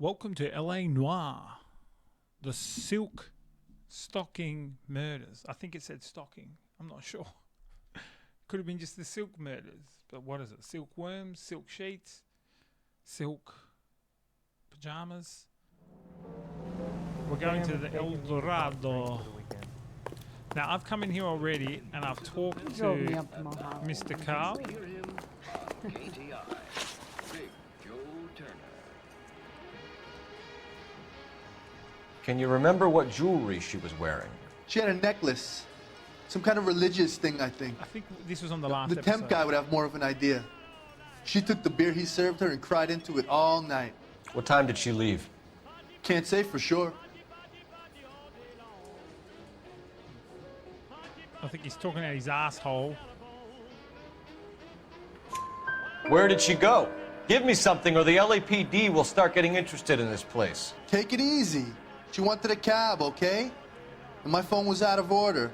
Welcome to L.A Noire, the silk stocking murders. I think it said stocking. I'm not sure. Could have been just the silk murders. But what is it? Silkworms, silk sheets, silk pajamas. We're going to the El Dorado. Now, I've come in here already and I've talked to Mr. Carl. Can you remember what jewelry she was wearing? She had a necklace. Some kind of religious thing, I think. I think this was on the last episode. The temp guy would have more of an idea. She took the beer he served her and cried into it all night. What time did she leave? Can't say for sure. I think he's talking out his asshole. Where did she go? Give me something or the LAPD will start getting interested in this place. Take it easy. She wanted a cab, okay? And my phone was out of order.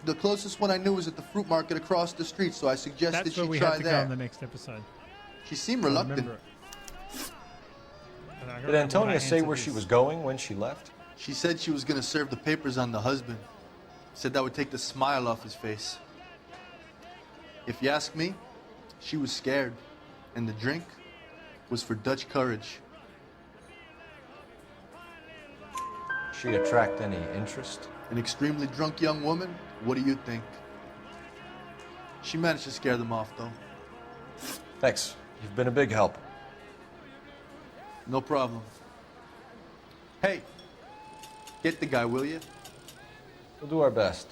The closest one I knew was at the fruit market across the street, so I suggested she try there. That's where we have to go in the next episode. She seemed reluctant. Did Antonia say where she was going when she left? She said she was going to serve the papers on the husband. Said that would take the smile off his face. If you ask me, she was scared. And the drink was for Dutch courage. She attract any interest? An extremely drunk young woman? What do you think? She managed to scare them off, though. Thanks. You've been a big help. No problem. Hey, get the guy, will you? We'll do our best.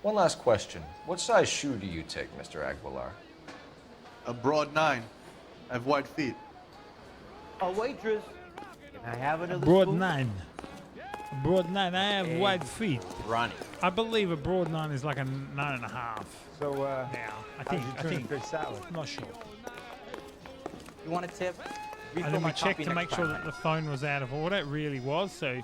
One last question. What size shoe do you take, Mr. Aguilar? A broad 9. I have wide feet. A waitress. Can I have another broad spoon? 9. A broad 9. I have wide feet. Ronnie. I believe a broad 9 is like a 9.5. So, now I think. Fish salad. I'm not sure. You want a tip? And then we checked to make sure that the phone was out of order. It really was. So,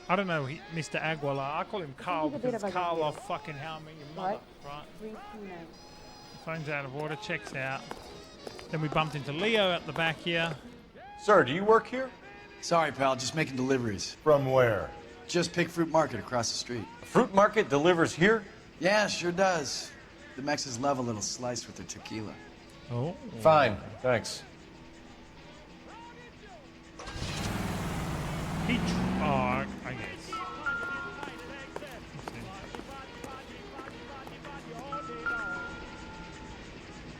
I don't know, Mr. Aguilar. I call him Carl because it's Carl off fucking how me your mother, right? The phone's out of order. Checks out. Then we bumped into Leo at the back here. Sir, do you work here? Sorry, pal, just making deliveries. From where? Just Pick Fruit Market across the street. The fruit market delivers here? Yeah, sure does. The Mexes love a little slice with their tequila. Oh. Fine, thanks. I guess.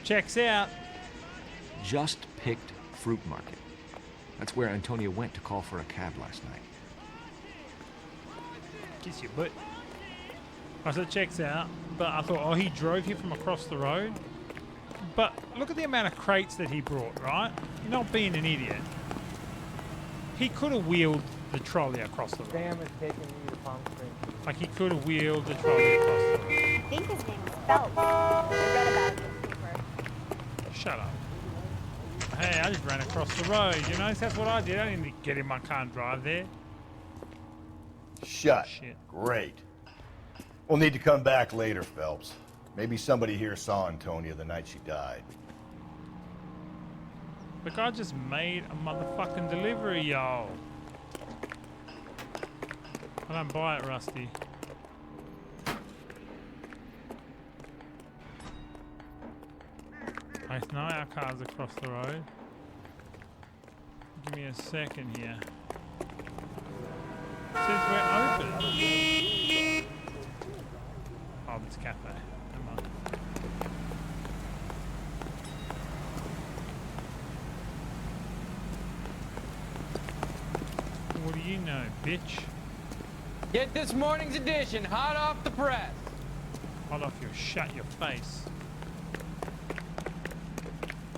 Checks out. Just picked Fruit Market. That's where Antonia went to call for a cab last night. Kiss your butt. I said checks out, but I thought, oh, he drove here from across the road. But look at the amount of crates that he brought, right? You're not being an idiot. He could have wheeled the trolley across the road. Sam is taking me to Palm Springs. Like he could have wheeled the trolley across the road. I think his name is Phelps. I read about it in the paper. Shut up. Hey, I just ran across the road. You know, that's what I did. I didn't get in my car and drive there. Shut. Shit. Great. We'll need to come back later, Phelps. Maybe somebody here saw Antonia the night she died. Look, I just made a motherfucking delivery, y'all. I don't buy it, Rusty. I know our car's across the road. Give me a second here. It says we're open. Oh, it's a cafe. Never mind. What do you know, bitch? Get this morning's edition hot off the press. Hot off your shut your face.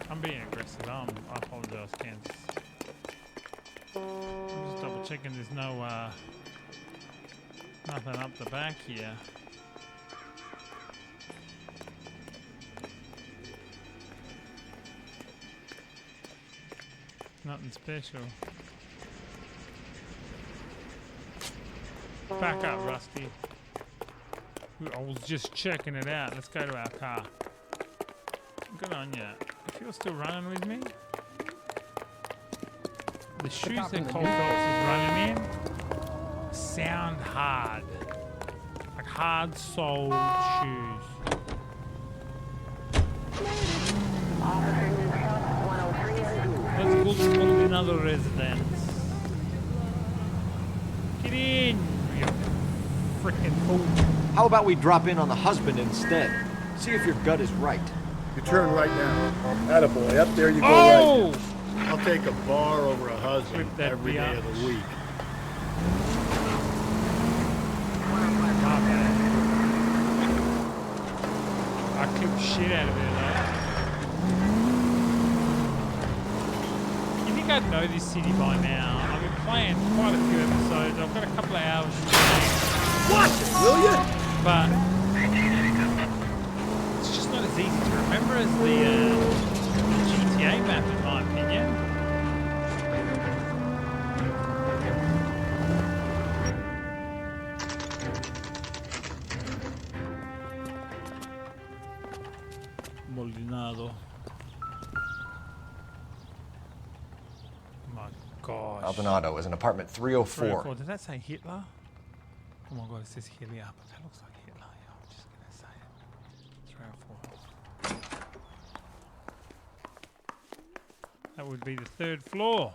I'm being aggressive. I apologize, Kansas. I'm just double checking there's no nothing up the back here. Nothing special. Back up, Rusty. I was just checking it out. Let's go to our car. Good on ya. If you're still running with me, The shoes that Cole Phelps is running in sound hard. Like hard-soled shoes. Let's go to another residence. Get in, you frickin' fool. How about we drop in on the husband instead? See if your gut is right. You turn right now. Attaboy, up there you go Oh! right. I'll take a bar over a husband Rip that every day of the biatch. week. I kicked the shit out of it though. You think I'd know this city by now? I've been playing quite a few episodes. I've got a couple of hours remaining. Watch it, will you? But it's just not as easy to remember as the GTA map, in my opinion. Molinado. My gosh. Maldonado is in apartment 304. 304. Did that say Hitler? Oh my god, it says Hitler, but that looks like Hitler. Yeah, I'm just gonna say it. 304. That would be the 3rd floor.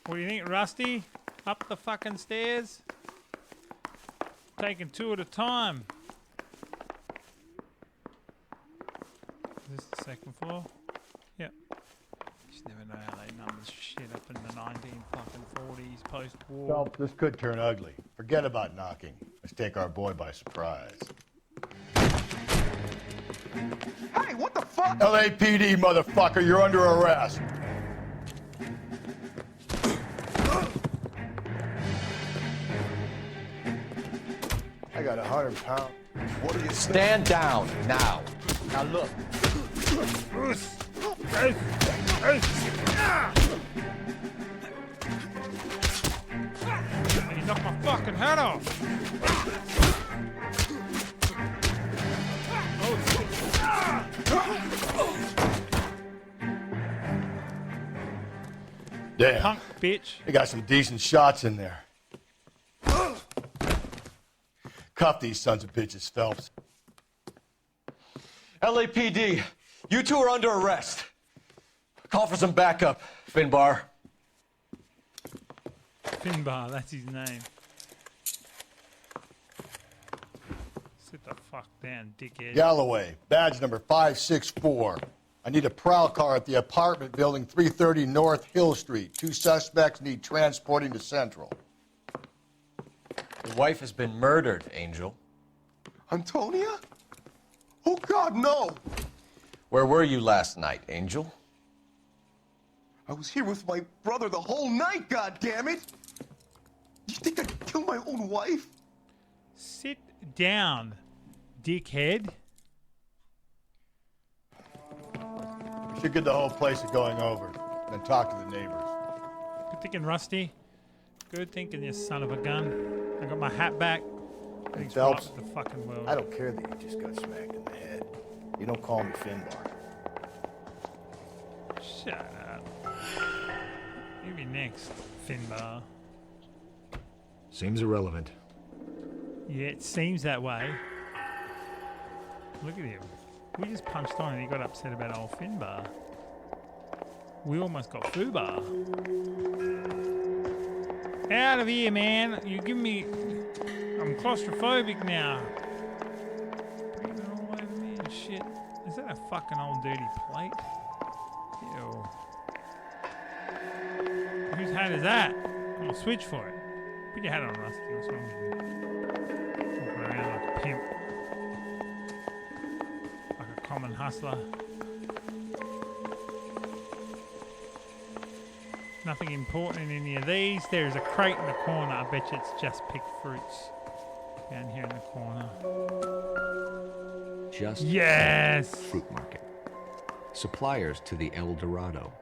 What do you think, Rusty? Up the fucking stairs? Taking 2 at a time. Is this the 2nd floor? Yep. Just never know how they numbers shit up in the 1940s post-war. Phelps, this could turn ugly. Forget about knocking. Let's take our boy by surprise. Hey, what the fuck? LAPD, motherfucker, you're under arrest. I got 100 pounds. What do you Stand down now. Now look. He knocked my fucking head off. Damn. Punk bitch. They got some decent shots in there. Cuff these sons of bitches, Phelps. LAPD, you two are under arrest. Call for some backup, Finbar. Finbar, that's his name. Sit the fuck down, dickhead. Galloway, badge number 564. I need a prowl car at the apartment building 330 North Hill Street. 2 suspects need transporting to Central. Your wife has been murdered, Angel. Antonia? Oh, God, no. Where were you last night, Angel? I was here with my brother the whole night, God damn it! You think I'd kill my own wife? Sit down, dickhead. We should get the whole place going over, then talk to the neighbors. Good thinking, Rusty. Good thinking, you son of a gun. I got my hat back. Thanks for Phelps, up with the fucking world. I don't care that you just got smacked in the head. You don't call me Finbar. Shut up. You be next, Finbar. Seems irrelevant. Yeah, it seems that way. Look at him. We just punched on and he got upset about old Finbar. We almost got Fubar. Out of here, man. You give me... I'm claustrophobic now. Breathing all over me and shit. Is that a fucking old dirty plate? Ew. Whose hat is that? I'll switch for it. Put your hat on, Rusty. What's wrong with you? Walking around like a pimp. Like a common hustler. Nothing important in any of these. There's a crate in the corner. I bet you it's just picked fruits. Down here in the corner. Just Yes! fruit market. Suppliers to the El Dorado.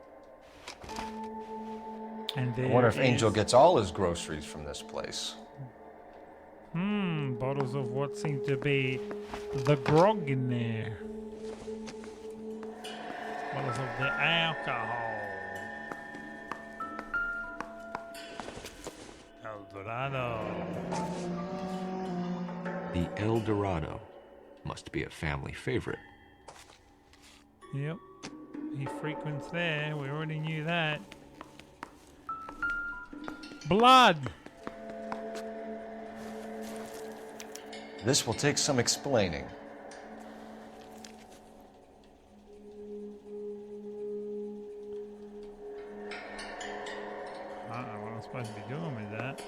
And I there wonder if is- Angel gets all his groceries from this place. Bottles of what seems to be the grog in there. Bottles of the alcohol. Dorado. The El Dorado must be a family favorite. Yep. He frequents there. We already knew that. Blood! This will take some explaining. I don't know what I'm supposed to be doing with that.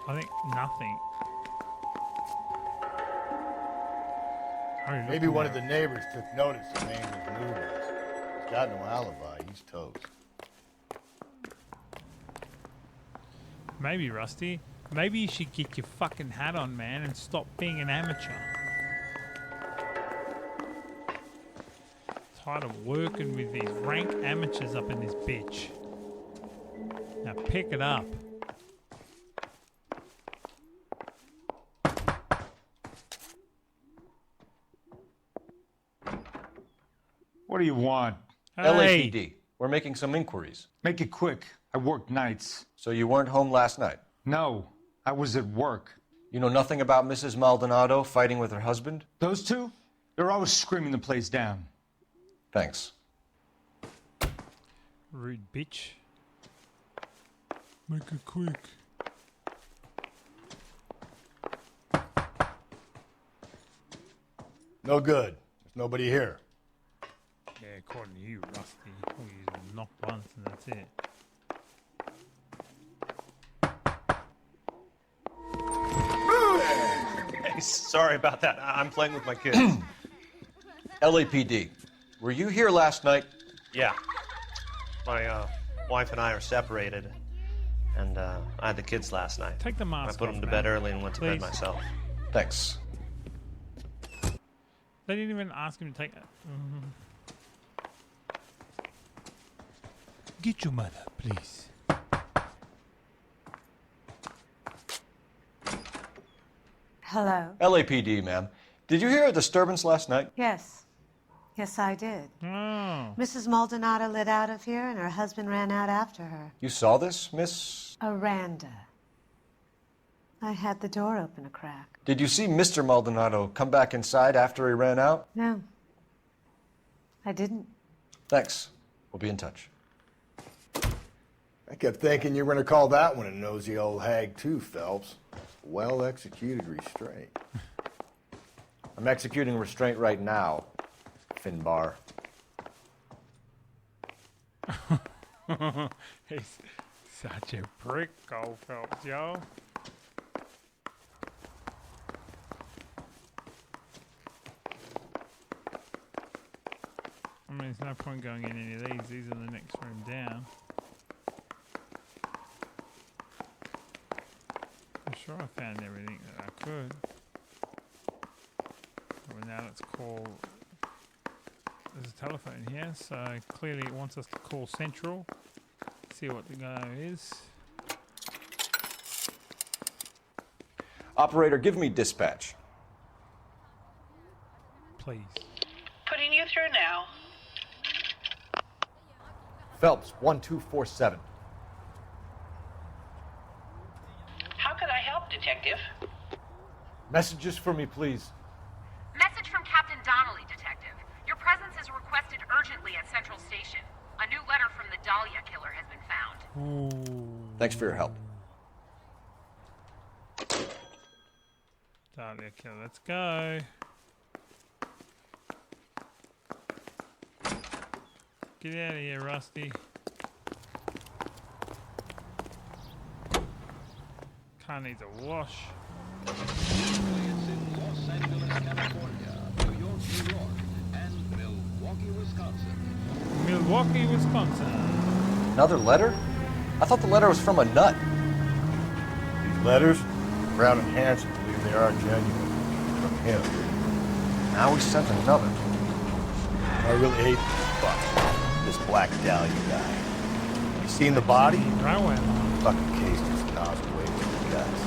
I think nothing. Maybe one of the neighbors took notice the name was moving. He's got no alibi. He's toast. Maybe, Rusty. Maybe you should get your fucking hat on, man, and stop being an amateur. Tired of working with these rank amateurs up in this bitch. Now pick it up. What do you want? Hey. LAPD. We're making some inquiries. Make it quick. I work nights. So you weren't home last night? No, I was at work. You know nothing about Mrs. Maldonado fighting with her husband? Those two? They're always screaming the place down. Thanks. Rude bitch. Make it quick. No good. There's nobody here. Yeah, according to you, Rusty. All you do is knock once and that's it. Hey, sorry about that. I'm playing with my kids. LAPD. Were you here last night? Yeah. My wife and I are separated, and I had the kids last night. Take the mask I put off, them to man. bed early and went to bed Please. myself. Thanks. They didn't even ask him to take it. Get your mother, please. Hello? LAPD, ma'am. Did you hear a disturbance last night? Yes. Yes, I did. Oh. Mrs. Maldonado lit out of here, and her husband ran out after her. You saw this, Miss? Aranda. I had the door open a crack. Did you see Mr. Maldonado come back inside after he ran out? No. I didn't. Thanks. We'll be in touch. I kept thinking you were going to call that one a nosy old hag too, Phelps. Well-executed restraint. I'm executing restraint right now, Finbar. He's such a prick, old Phelps, yo. I mean, there's no point going in any of these. These are the next room down. I'm sure I found everything that I could. Well, now let's call. There's a telephone here, so clearly it wants us to call Central. See what the go is. Operator, give me dispatch. Please. Putting you through now. Phelps, 1247. How could I help, Detective? Messages for me, please. Message from Captain Donnelly, Detective. Your presence is requested urgently at Central Station. A new letter from the Dahlia killer has been found. Ooh. Thanks for your help. Dahlia killer, let's go. Get out of here, Rusty. Car needs a wash. Milwaukee, Wisconsin. Another letter? I thought the letter was from a nut. These letters, Brown and Hanson believe they are genuine. From him. Now we sent another. I really hate this fuck. This Black Dahlia guy. You seen the body? Right. Fucking case just nozzled away with the guts.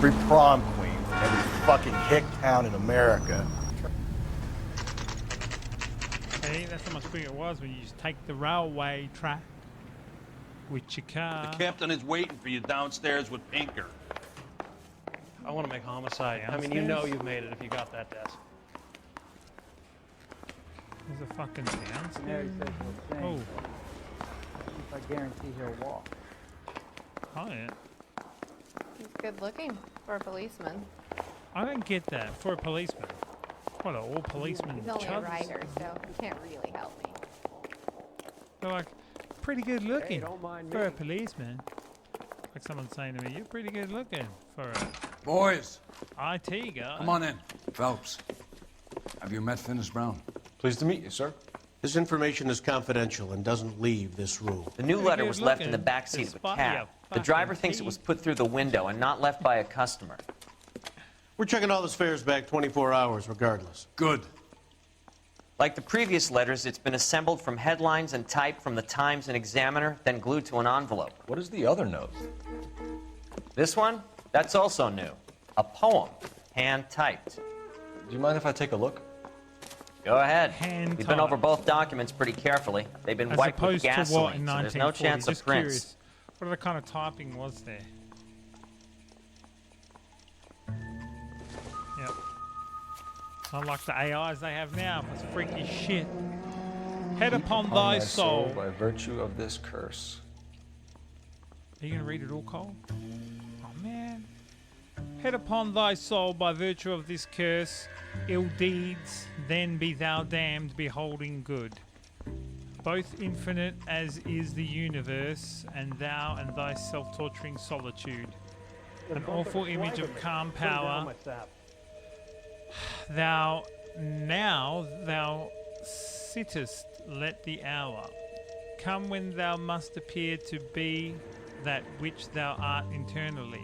Free prom queen from every fucking hick town in America. See, that's how much bigger it was when you just take the railway track with your car. The captain is waiting for you downstairs with Pinker. I want to make homicide. I mean, you know you've made it if you got that desk. There's a fucking downstairs. Mary says he'll sing. Oh. I guarantee he'll walk. Oh, yeah. He's good looking for a policeman. I don't get that. For a policeman. What, are all policemen He's only a chuds? writer, so he can't really help me. They're like, pretty good looking don't mind for me. a policeman. Like someone saying to me, you're pretty good looking for a Boys, IT guy. come on in. Phelps, have you met Finis Brown? Pleased to meet you, sir. This information is confidential and doesn't leave this room. The new letter was left in the back seat of a cab. The driver thinks it was put through the window and not left by a customer. We're checking all this fares back 24 hours regardless. Good. Like the previous letters, it's been assembled from headlines and typed from the Times and Examiner, then glued to an envelope. What is the other note? This one? That's also new. A poem, hand-typed. Do you mind if I take a look? Go ahead. Hand We've been over typed. both documents pretty carefully. They've been As wiped with opposed to what in gasoline, so there's no 1940? chance of Just prints. curious. What other kind of typing was there? Yep. Unlike the AIs they have now, it's freaky shit. Head upon thy soul. By virtue of this curse. Are you going to read it all, Cole? Oh, man. Head upon thy soul by virtue of this curse, ill deeds, then be thou damned, beholding good. Both infinite as is the universe, and thou and thy self-torturing solitude. An awful image of calm power. Thou sittest, let the hour come when thou must appear to be that which thou art internally.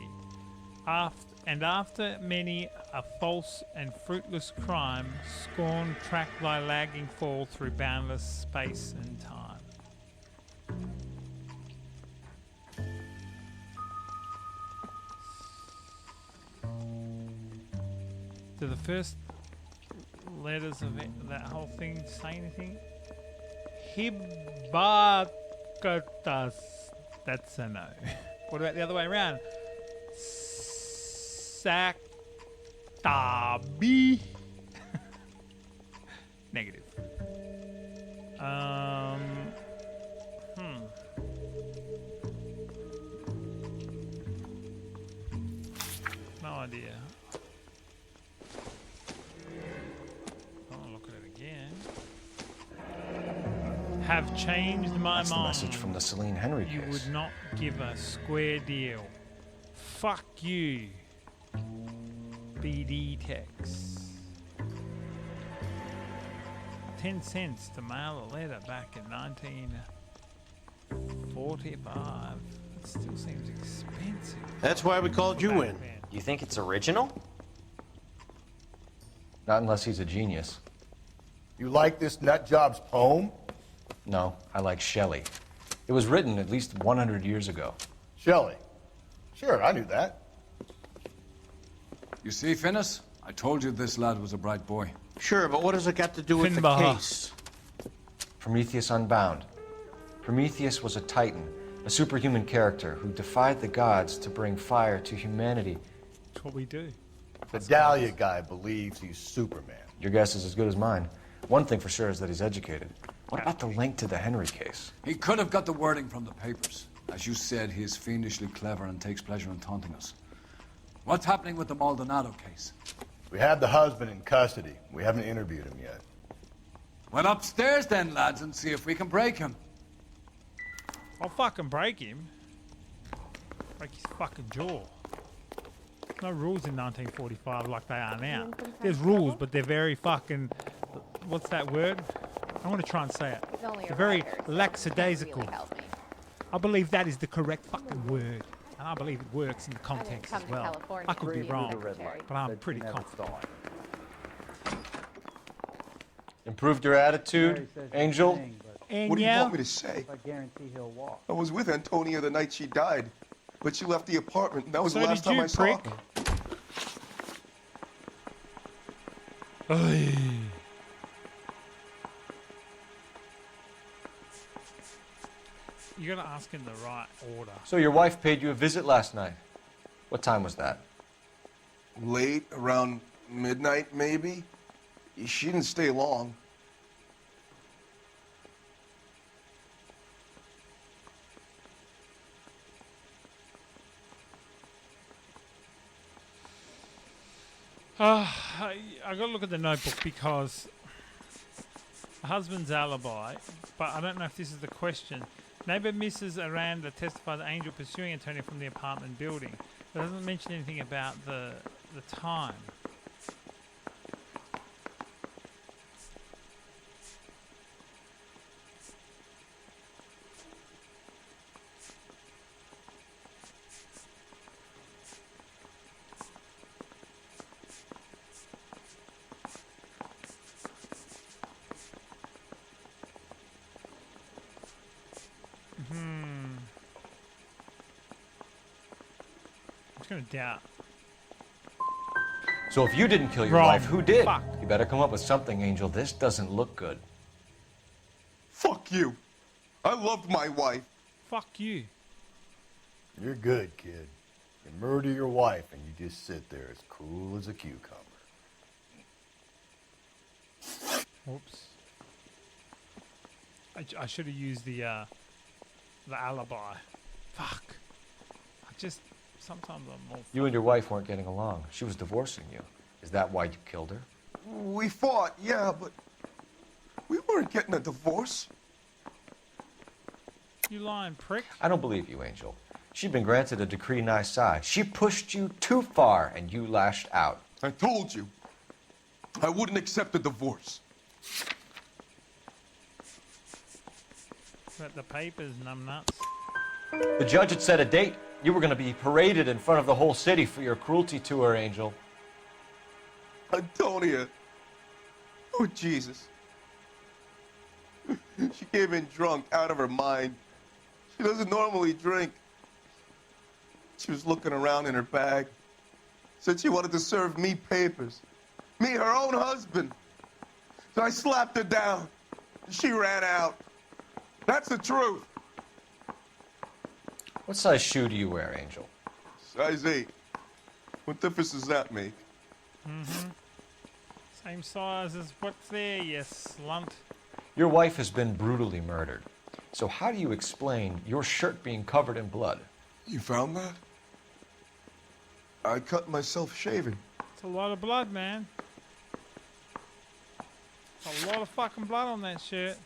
And after many a false and fruitless crime, scorn track thy lagging fall through boundless space and time. Do the first letters of that whole thing say anything? Hibakatas. That's a no. What about the other way around? Saktabi. Negative. No idea. I'll look at it again. Have changed my That's mind. the message from the Celine Henry You case. would not give a square deal. Fuck you. BD text. 10 cents to mail a letter back in 1945. It still seems expensive. That's why we called you in. You think it's original? Not unless he's a genius. You like this nutjob's poem? No, I like Shelley. It was written at least 100 years ago. Shelley? Sure, I knew that. You see, Finis? I told you this lad was a bright boy. Sure, but what does it got to do with the case? Prometheus Unbound. Prometheus was a titan, a superhuman character who defied the gods to bring fire to humanity. That's what we do. The Dahlia guy believes he's Superman. Your guess is as good as mine. One thing for sure is that he's educated. What about the link to the Henry case? He could have got the wording from the papers. As you said, he is fiendishly clever and takes pleasure in taunting us. What's happening with the Maldonado case? We have the husband in custody. We haven't interviewed him yet. Well, upstairs then, lads, and see if we can break him. I'll fucking break him. Break his fucking jaw. No rules in 1945 like they are now. There's rules, but they're very fucking... What's that word? I want to try and say it. He's only a They're very writer, so lackadaisical. really help me. I believe that is the correct fucking word. And I believe it works in the I didn't context come as to well. California I could be to wrong, the red light, but I'm pretty confident. Improved your attitude, Angel? What do you want me to say? I guarantee he'll walk. I was with Antonia the night she died, but she left the apartment, and that was So the last did time you, I saw prick. her. Oy. You gotta ask in the right order. So your wife paid you a visit last night. What time was that? Late, around midnight, maybe. She didn't stay long. I gotta look at the notebook because the husband's alibi, but I don't know if this is the question. Neighbor Mrs. Aranda testified that Angel pursuing Antonio from the apartment building. It doesn't mention anything about the time. I'm just gonna doubt. So if you didn't kill your Wrong. wife, who did? Fuck. You better come up with something, Angel. This doesn't look good. Fuck you. I loved my wife. Fuck you. You're good, kid. You murder your wife and you just sit there as cool as a cucumber. Whoops. I should have used the alibi. Fuck. Sometimes I'm more... You and your wife weren't getting along. She was divorcing you. Is that why you killed her? We fought, yeah, but we weren't getting a divorce. You lying prick. I don't believe you, Angel. She'd been granted a decree nisi. She pushed you too far and you lashed out. I told you. I wouldn't accept a divorce. Got the papers, numbnuts. The judge had set a date. You were going to be paraded in front of the whole city for your cruelty to her, Angel. Antonia. Oh, Jesus. She came in drunk, out of her mind. She doesn't normally drink. She was looking around in her bag. Said she wanted to serve me papers. Me, her own husband. So I slapped her down. She ran out. That's the truth. What size shoe do you wear, Angel? Size 8. What difference does that make? Mm-hmm. Same size as what's there, you slunt. Your wife has been brutally murdered. So how do you explain your shirt being covered in blood? You found that? I cut myself shaving. It's a lot of blood, man. It's a lot of fucking blood on that shirt.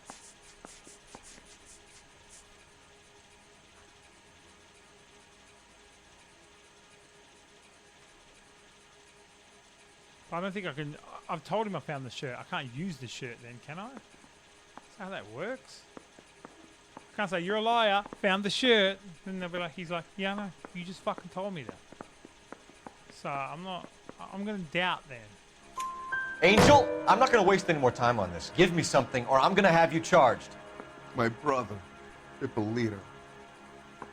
I don't think I can... I've told him I found the shirt. I can't use the shirt then, can I? That's how that works. I can't say, you're a liar, found the shirt. Then they'll be like, he's like, yeah, no, you just fucking told me that. So I'm going to doubt then. Angel, I'm not going to waste any more time on this. Give me something or I'm going to have you charged. My brother, Ippolito,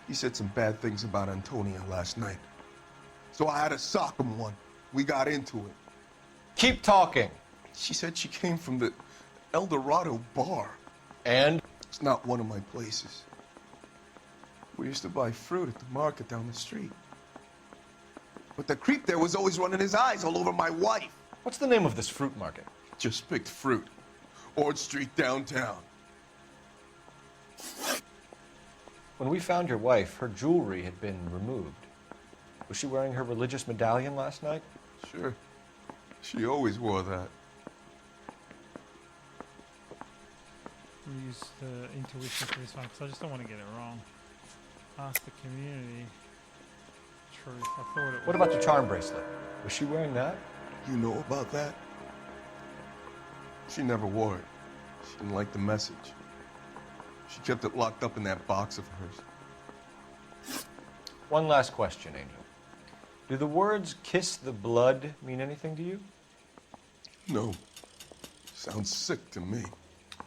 he said some bad things about Antonia last night. So I had to sock him one. We got into it. Keep talking. She said she came from the El Dorado bar. And? It's not one of my places. We used to buy fruit at the market down the street. But the creep there was always running his eyes all over my wife. What's the name of this fruit market? Just picked fruit. Ord Street downtown. When we found your wife, her jewelry had been removed. Was she wearing her religious medallion last night? Sure. She always wore that. Use the intuition for this one because I just don't want to get it wrong. Ask the community. Truth. I thought it was. What about the charm bracelet? Was she wearing that? You know about that? She never wore it. She didn't like the message. She kept it locked up in that box of hers. One last question, Angel. Do the words kiss the blood mean anything to you? No. Sounds sick to me.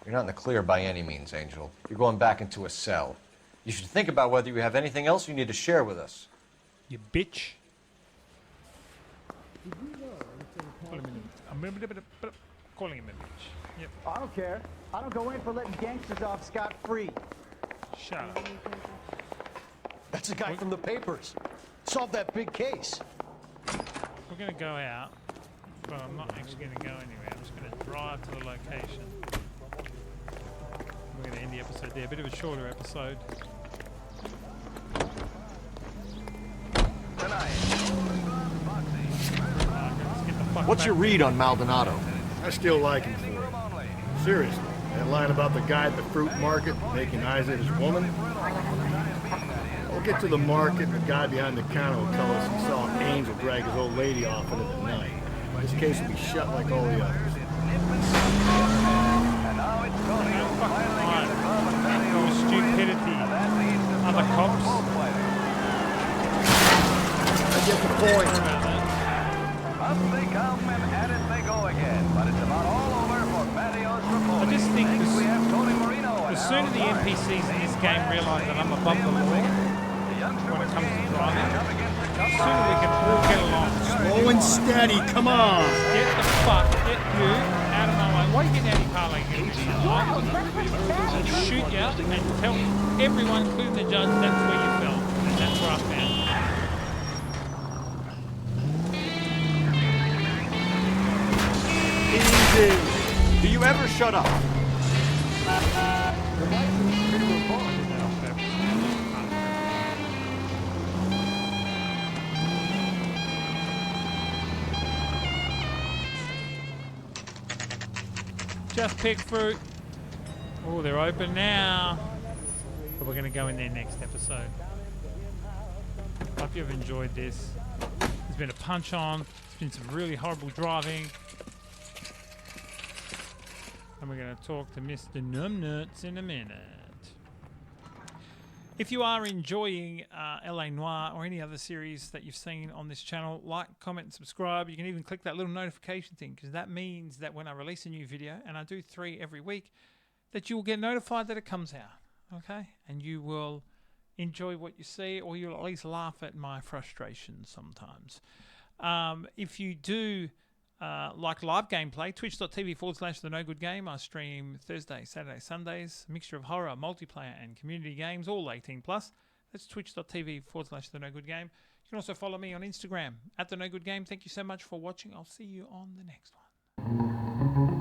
You're not in the clear by any means, Angel. You're going back into a cell. You should think about whether you have anything else you need to share with us. You bitch. Put him in Calling him a bitch. Yep. I don't care. I don't go in for letting gangsters off scot-free. Shut up. That's the guy from the papers. Solved that big case. We're going to go out, but I'm not actually going to go anywhere. I'm just going to drive to the location. We're going to end the episode there. A bit of a shorter episode. What's your read on Maldonado? I still like him for it. Seriously, that line about the guy at the fruit market making Isaac his woman? We'll get to the market and the guy behind the counter will tell us he saw an angel drag his old lady off into the night. This case will be shut like all the others. Stupidity. Other cops. I get the point. Up they come and at it they go again, but it's about all over for Matteo's report. I just think the sooner the NPCs in this game realise that I'm above the law when it comes to driving, the sooner we can all get along. Slow and steady, come on! Get you out of my way. Why are you getting out of your car like you're going to I'll shoot you and tell everyone, including the judge, that's where you fell. And that's where I found you. Easy. Do you ever shut up? Just pick fruit. Oh, they're open now. But we're going to go in there next episode. Hope you've enjoyed this. There's been a punch on. There's been some really horrible driving. And we're going to talk to Mr. Numbnuts in a minute. If you are enjoying L.A. Noire or any other series that you've seen on this channel, like, comment, and subscribe. You can even click that little notification thing because that means that when I release a new video, and I do 3 every week, that you will get notified that it comes out, okay? And you will enjoy what you see, or you'll at least laugh at my frustrations sometimes. If you do like live gameplay, twitch.tv/TheNoGoodGame. I stream Thursday, Saturday, Sundays, a mixture of horror, multiplayer, and community games, all 18+. That's twitch.tv/TheNoGoodGame. You can also follow me on Instagram @TheNoGoodGame. Thank you so much for watching. I'll see you on the next one.